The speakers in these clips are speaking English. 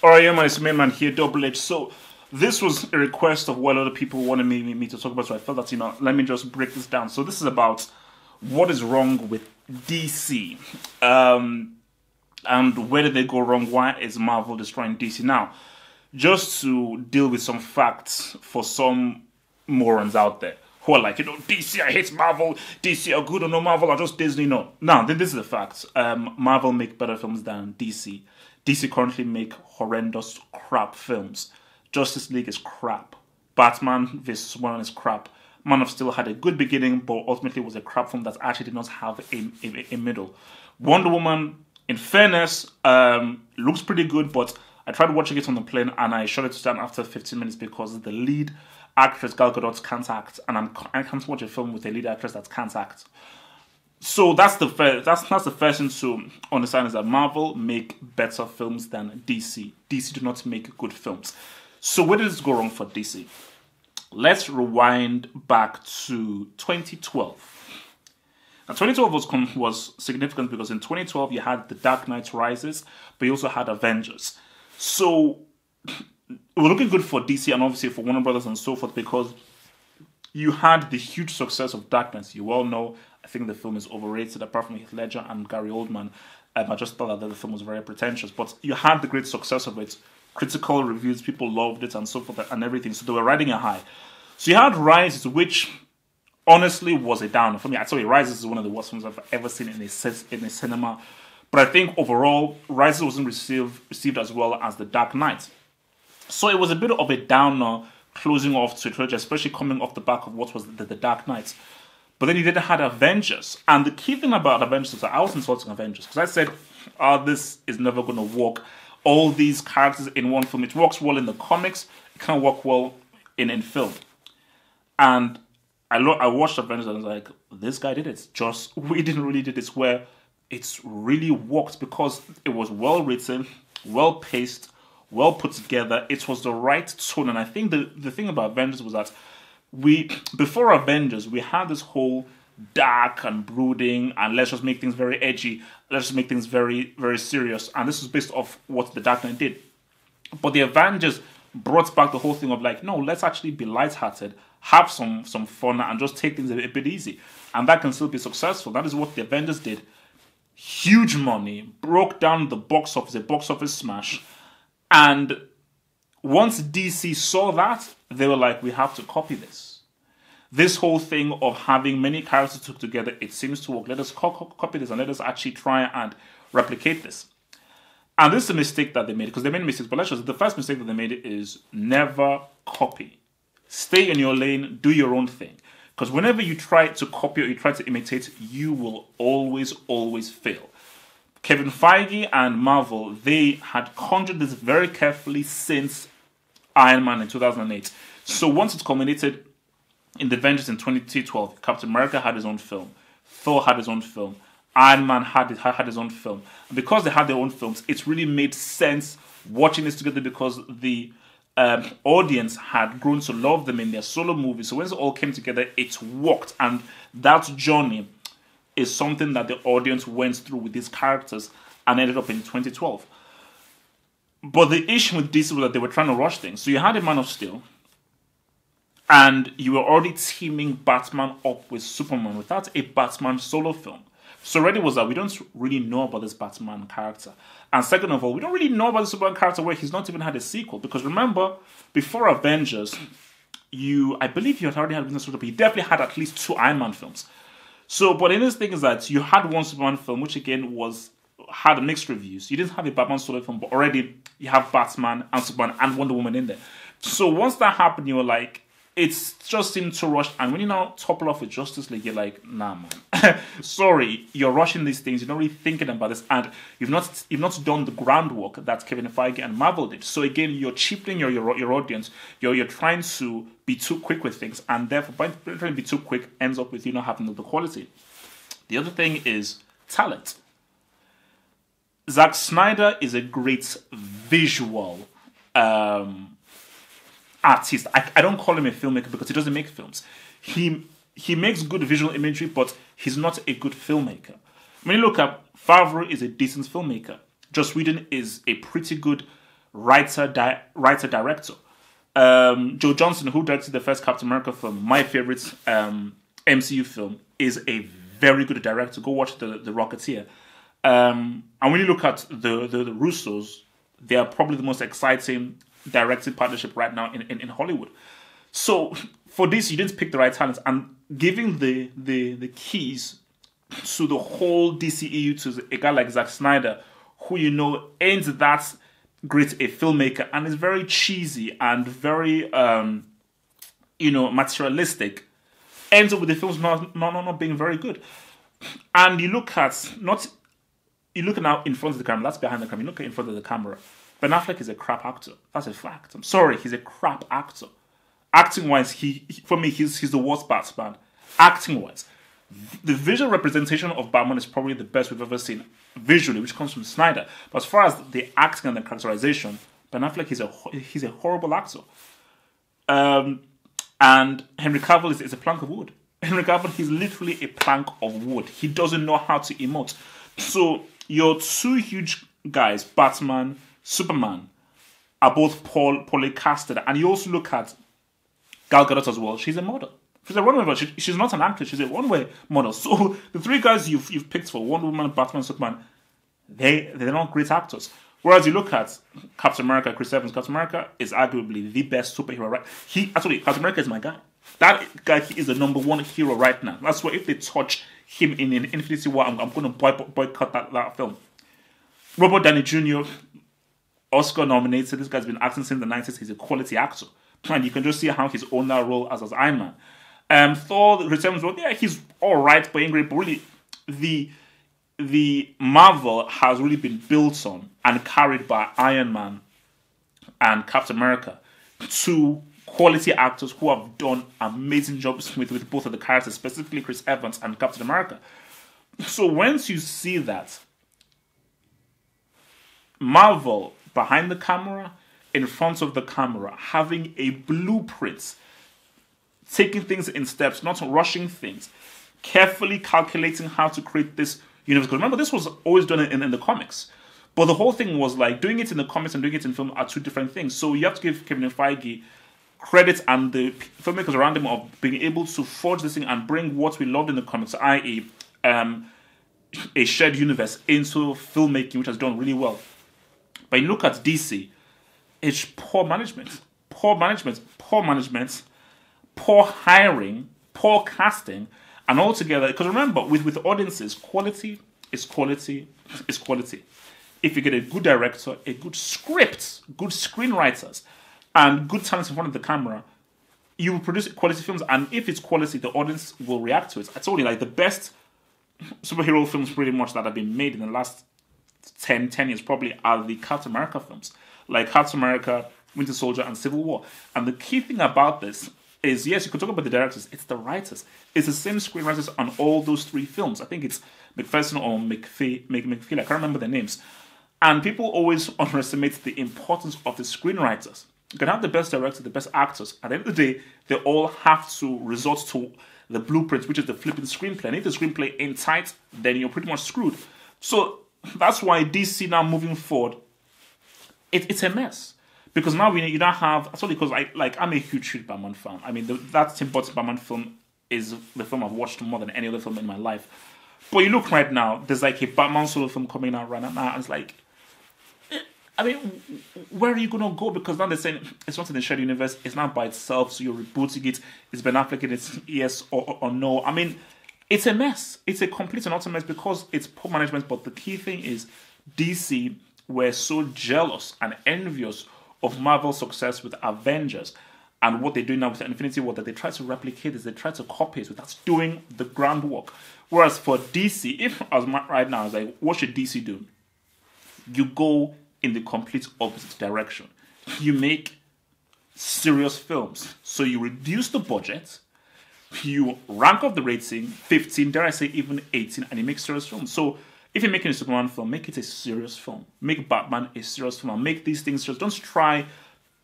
Alright, yeah, man, it's main man here, Double H. So, this was a request of what other people wanted me to talk about, so I felt that, let me just break this down. So, this is about what is wrong with DC, and where did they go wrong? Why is Marvel destroying DC? Now, just to deal with some facts for some morons out there who are like, DC, I hate Marvel, DC are good, or no, Marvel are just Disney. No, this is the fact. Marvel make better films than DC. DC currently make horrendous crap films. Justice League is crap. Batman vs. Superman is crap. Man of Steel had a good beginning, but ultimately was a crap film that actually did not have a middle. Wonder Woman, in fairness, looks pretty good, but I tried watching it on the plane and I shut it down after 15 minutes because the lead actress, Gal Gadot, can't act, and I can't watch a film with a lead actress that can't act. So that's the first thing to understand, is that Marvel make better films than DC. DC do not make good films. So where did this go wrong for DC? Let's rewind back to 2012. Now 2012 was significant because in 2012 you had The Dark Knight Rises, but you also had Avengers. So we're looking good for DC and obviously for Warner Brothers and so forth, because you had the huge success of Dark Knight. You all know, I think the film is overrated, apart from Heath Ledger and Gary Oldman. I just thought that the film was very pretentious. But you had the great success of it. Critical reviews, people loved it and so forth and everything. So they were riding a high. So you had Rises, which honestly was a downer. For me, I'd say Rises is one of the worst films I've ever seen in a cinema. But I think overall, Rises wasn't received as well as The Dark Knight. So it was a bit of a downer closing off to a trilogy, especially coming off the back of what was the Dark Knight. But then you then had Avengers. And the key thing about Avengers is that I was insulting Avengers, because I said, this is never going to work. All these characters in one film. It works well in the comics. It can't work well in film. And I watched Avengers and I was like, this guy did it. Joss Whedon really did this, where it's really worked because it was well written, well paced, well put together. It was the right tone. And I think the thing about Avengers was that before Avengers, we had this whole dark and brooding and let's just make things very edgy. Let's just make things very, very serious. And this was based off what the Dark Knight did. But the Avengers brought back the whole thing of like, no, let's actually be lighthearted, have some fun, and just take things a bit easy. And that can still be successful. That is what the Avengers did. Huge money, broke down the box office, a box office smash. And once DC saw that, they were like, we have to copy this. This whole thing of having many characters took together, it seems to work. Let us copy this and let us actually try and replicate this. And this is a mistake that they made, because they made mistakes. But let's just, the first mistake that they made is never copy. Stay in your lane, do your own thing. Because whenever you try to copy or you try to imitate, you will always fail. Kevin Feige and Marvel, they had conjured this very carefully since Iron Man in 2008. So once it culminated in the Avengers in 2012, Captain America had his own film, Thor had his own film, Iron Man had his own film. And because they had their own films, it really made sense watching this together, because the audience had grown to love them in their solo movies. So when it all came together, it worked. And that journey is something that the audience went through with these characters and ended up in 2012. But the issue with DC was that they were trying to rush things. So you had a Man of Steel, and you were already teaming Batman up with Superman without a Batman solo film. So already was that we don't really know about this Batman character. And second of all, we don't really know about the Superman character where he's not even had a sequel. Because remember, before Avengers, I believe you had already had business with, but you definitely had at least 2 Iron Man films. So, but in this thing is that you had one Superman film, which again had mixed reviews. You didn't have a Batman solo film, but already you have Batman and Superman and Wonder Woman in there. So once that happened, you were like, it just seemed to rush. And when you now topple off with Justice League, you're like, nah, man. Sorry, you're rushing these things. You're not really thinking about this, and you've not done the groundwork that Kevin Feige and Marvel did. So again, you're cheapening your audience. You're trying to be too quick with things, and therefore, by trying to be too quick, ends up with you not having the quality. The other thing is talent. Zack Snyder is a great visual artist. I don't call him a filmmaker because he doesn't make films. He makes good visual imagery, but he's not a good filmmaker. When you look at Favreau, is a decent filmmaker. Joss Whedon is a pretty good writer director. Joe Johnston, who directed the first Captain America film, my favorite MCU film, is a very good director. Go watch the Rocketeer. And when you look at the Russos, they are probably the most exciting directing partnership right now in Hollywood. So for this, you didn't pick the right talents, and giving the keys to the whole DCEU to a guy like Zack Snyder, who ain't that great a filmmaker and is very cheesy and very materialistic, ends up with the films not being very good. And you look now in front of the camera, that's behind the camera. You look at in front of the camera, Ben Affleck is a crap actor. That's a fact. I'm sorry, he's a crap actor. Acting wise, for me he's the worst Batman. Acting wise, the visual representation of Batman is probably the best we've ever seen visually, which comes from Snyder. But as far as the acting and the characterization, Ben Affleck he's a horrible actor. And Henry Cavill is a plank of wood. Henry Cavill, he's literally a plank of wood. He doesn't know how to emote. So your two huge guys, Batman, Superman, are both poorly casted. And you also look at Gal Gadot as well. She's a model. She's a runway model. She's not an actress. She's a runway model. So the three guys you've picked for Wonder Woman, Batman, Superman, they're not great actors. Whereas you look at Captain America, Chris Evans. Captain America is arguably the best superhero. Right? Captain America is my guy. That guy is the number one hero right now. That's why if they touch him in Infinity War, I'm going to boycott that film. Robert Downey Jr., Oscar nominated. This guy's been acting since the 90s. He's a quality actor. And you can just see how he's owned that role as Iron Man. Thor Returns, well, yeah, he's all right, but ain't great. But really, the Marvel has really been built on and carried by Iron Man and Captain America, two quality actors who have done amazing jobs with both of the characters, specifically Chris Evans and Captain America. So once you see that, Marvel behind the camera, in front of the camera, having a blueprint, taking things in steps, not rushing things, carefully calculating how to create this universe. Because remember, this was always done in the comics. But the whole thing was like doing it in the comics and doing it in film are two different things. So you have to give Kevin Feige credit and the filmmakers around him of being able to forge this thing and bring what we loved in the comics, i.e. a shared universe, into filmmaking, which has done really well. But you look at DC, it's poor management, poor hiring, poor casting, and altogether. Because remember, with audiences, quality is quality is quality. If you get a good director, a good script, good screenwriters, and good talent in front of the camera, you will produce quality films. And if it's quality, the audience will react to it. I told you, like, the best superhero films pretty much that have been made in the last 10 years probably are the Captain America films. Like Captain America, Winter Soldier, and Civil War. And the key thing about this is, yes, you could talk about the directors, it's the writers. It's the same screenwriters on all those three films. I think it's McPherson or McPhee, I can't remember their names. And people always underestimate the importance of the screenwriters. You can have the best director, the best actors. At the end of the day, they all have to resort to the blueprint, which is the flipping screenplay. And if the screenplay ain't tight, then you're pretty much screwed. So that's why DC now moving forward, it's a mess. Because now you don't have, actually, because I'm a huge Batman fan. I mean, that Tim Burton Batman film is the film I've watched more than any other film in my life. But you look right now, there's like a Batman solo film coming out right now, and it's like, I mean, where are you going to go? Because now they're saying it's not in the shared universe, it's not by itself, so you're rebooting it. Is Ben Affleck in it? Yes or no? I mean, it's a mess. It's a complete and utter mess because it's poor management. But the key thing is DC were so jealous and envious of Marvel's success with Avengers and what they're doing now with Infinity War that they try to replicate this, they try to copy it without doing the groundwork. Whereas for DC, if as right now, it's like, what should DC do? You go in the complete opposite direction. You make serious films. So you reduce the budget, you rank up the rating, 15, dare I say even 18, and you make serious films. So if you're making a Superman film, make it a serious film. Make Batman a serious film. And make these things serious. Don't try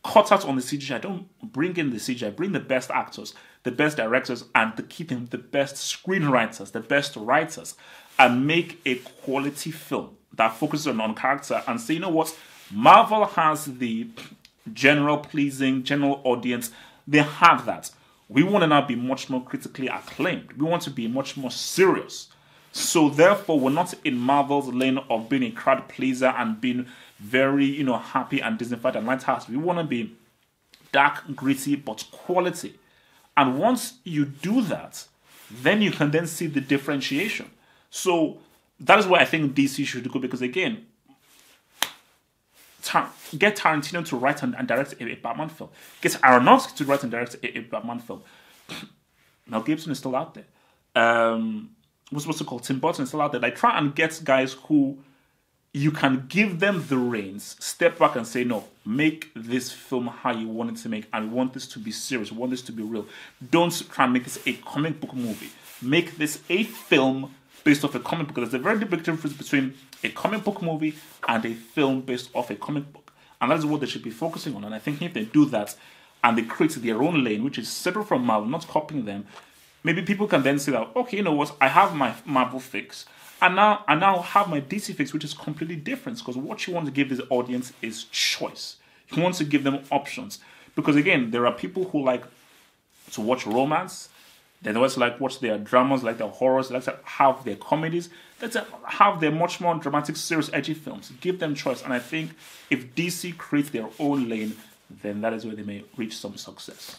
cut out on the CGI. Don't bring in the CGI. Bring the best actors, the best directors, and the key thing, the best screenwriters, the best writers, and make a quality film that focuses on character and say, you know what, Marvel has the general pleasing, general audience. They have that. We want to now be much more critically acclaimed. We want to be much more serious. So therefore, we're not in Marvel's lane of being a crowd pleaser and being very, happy and dignified and lighthearted. We want to be dark, gritty, but quality. And once you do that, then you can then see the differentiation. So that is where I think DC should go, because again, get Tarantino to write and direct a Batman film. Get Aronofsky to write and direct a Batman film. Mel Gibson is still out there. What's it called? Tim Burton is still out there. Like, try and get guys who you can give them the reins, step back and say, no, make this film how you want it to make, and we want this to be serious, we want this to be real. Don't try and make this a comic book movie. Make this a film based off a comic book. There's a very big difference between a comic book movie and a film based off a comic book. And that is what they should be focusing on. And I think if they do that and they create their own lane, which is separate from Marvel, not copying them, maybe people can then say that, okay, you know what, I have my Marvel fix, and now I have my DC fix, which is completely different, because what you want to give this audience is choice. You want to give them options. Because again, there are people who like to watch romance, they always like watch their dramas, like their horrors, like to have their comedies, let's have their much more dramatic, serious, edgy films. Give them choice. And I think if DC creates their own lane, then that is where they may reach some success.